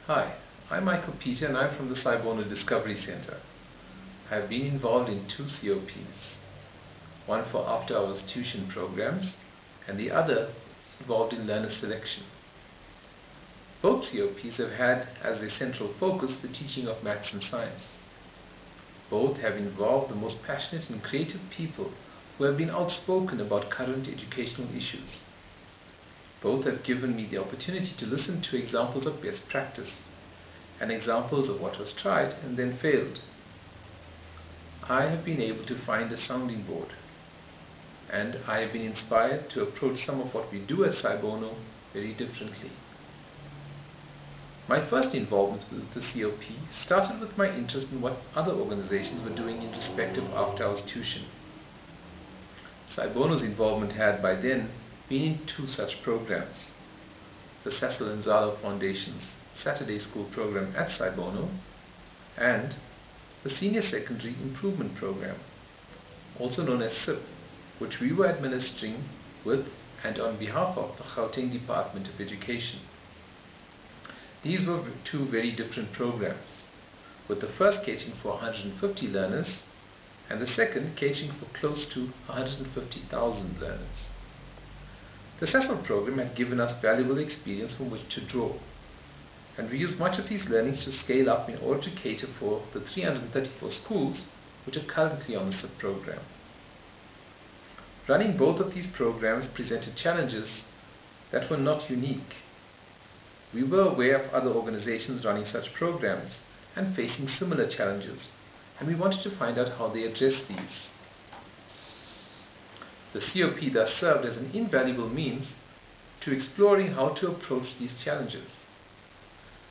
Hi, I'm Michael Peter and I'm from the Sci-Bono Discovery Centre. I have been involved in two COPs, one for after-hours tuition programs and the other involved in learner selection. Both COPs have had as their central focus the teaching of maths and science. Both have involved the most passionate and creative people who have been outspoken about current educational issues. Both have given me the opportunity to listen to examples of best practice and examples of what was tried and then failed. I have been able to find a sounding board, and I have been inspired to approach some of what we do at Sci-Bono very differently. My first involvement with the COP started with my interest in what other organizations were doing in respect of after-hours tuition. Sci-Bono's involvement had by then been in two such programs: the Cecil and Zalo Foundation's Saturday School program at Sci-Bono and the Senior Secondary Improvement Program, also known as SIP, which we were administering with and on behalf of the Gauteng Department of Education. These were two very different programs, with the first catering for 150 learners and the second catering for close to 150,000 learners. The Cecil program had given us valuable experience from which to draw, and we used much of these learnings to scale up in order to cater for the 334 schools which are currently on the SIP program. Running both of these programs presented challenges that were not unique. We were aware of other organizations running such programs and facing similar challenges, and we wanted to find out how they addressed these. The COP thus served as an invaluable means to exploring how to approach these challenges.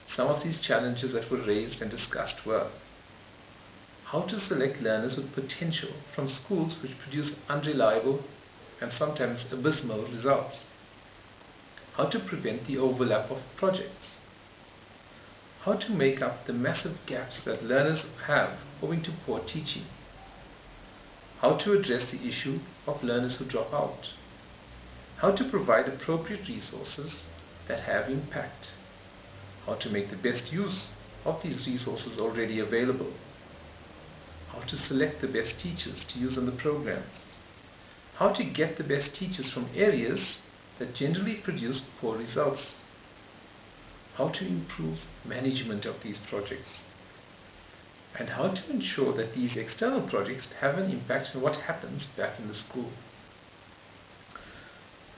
Some of these challenges that were raised and discussed were: how to select learners with potential from schools which produce unreliable and sometimes abysmal results; how to prevent the overlap of projects; how to make up the massive gaps that learners have owing to poor teaching; how to address the issue of learners who drop out; how to provide appropriate resources that have impact; how to make the best use of these resources already available; how to select the best teachers to use on the programs; how to get the best teachers from areas that generally produce poor results; how to improve management of these projects; and how to ensure that these external projects have an impact on what happens back in the school.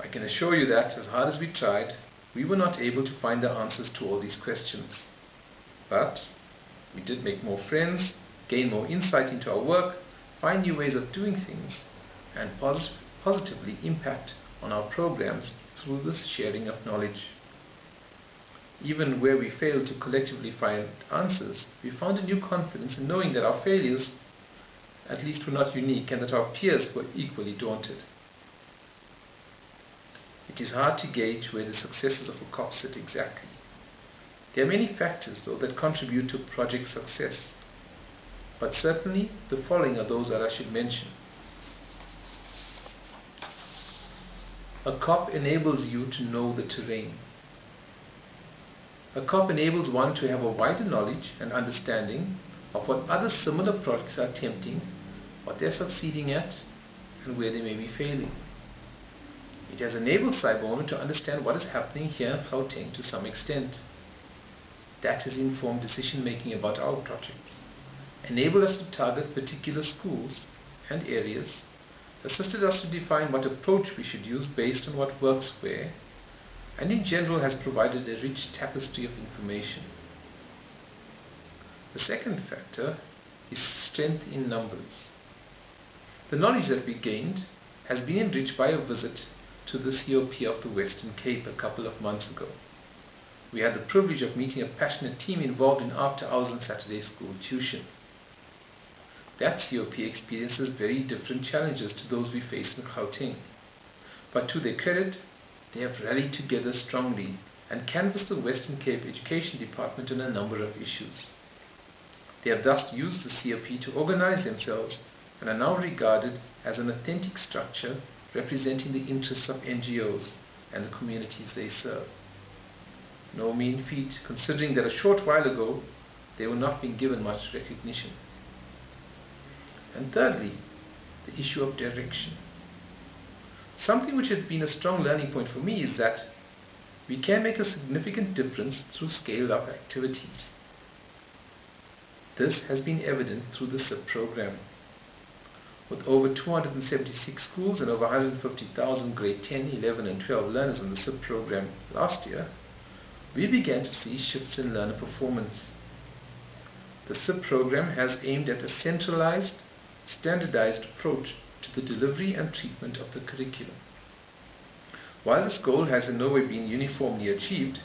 I can assure you that, as hard as we tried, we were not able to find the answers to all these questions. But we did make more friends, gain more insight into our work, find new ways of doing things, and positively impact on our programs through this sharing of knowledge. Even where we failed to collectively find answers, we found a new confidence in knowing that our failures at least were not unique and that our peers were equally daunted. It is hard to gauge where the successes of a COP sit exactly. There are many factors, though, that contribute to project success, but certainly the following are those that I should mention. A COP enables you to know the terrain. A COP enables one to have a wider knowledge and understanding of what other similar projects are attempting, what they are succeeding at, and where they may be failing. It has enabled Sci-Bono to understand what is happening here in Gauteng to some extent. That has informed decision making about our projects, enabled us to target particular schools and areas, assisted us to define what approach we should use based on what works where, and in general has provided a rich tapestry of information. The second factor is strength in numbers. The knowledge that we gained has been enriched by a visit to the COP of the Western Cape a couple of months ago. We had the privilege of meeting a passionate team involved in after-hours and Saturday school tuition. That COP experiences very different challenges to those we face in Gauteng, but to their credit, they have rallied together strongly and canvassed the Western Cape Education Department on a number of issues. They have thus used the COP to organize themselves and are now regarded as an authentic structure representing the interests of NGOs and the communities they serve. No mean feat, considering that a short while ago they were not being given much recognition. And thirdly, the issue of direction. Something which has been a strong learning point for me is that we can make a significant difference through scaled-up activities. This has been evident through the SIP program. With over 276 schools and over 150,000 grade 10, 11 and 12 learners in the SIP program last year, we began to see shifts in learner performance. The SIP program has aimed at a centralized, standardized approach to the delivery and treatment of the curriculum. While this goal has in no way been uniformly achieved,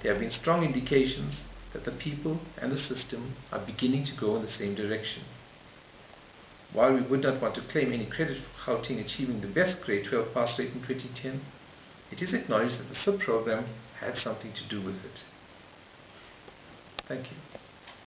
there have been strong indications that the people and the system are beginning to go in the same direction. While we would not want to claim any credit for Gauteng achieving the best grade 12 pass rate in 2010, it is acknowledged that the SIP program had something to do with it. Thank you.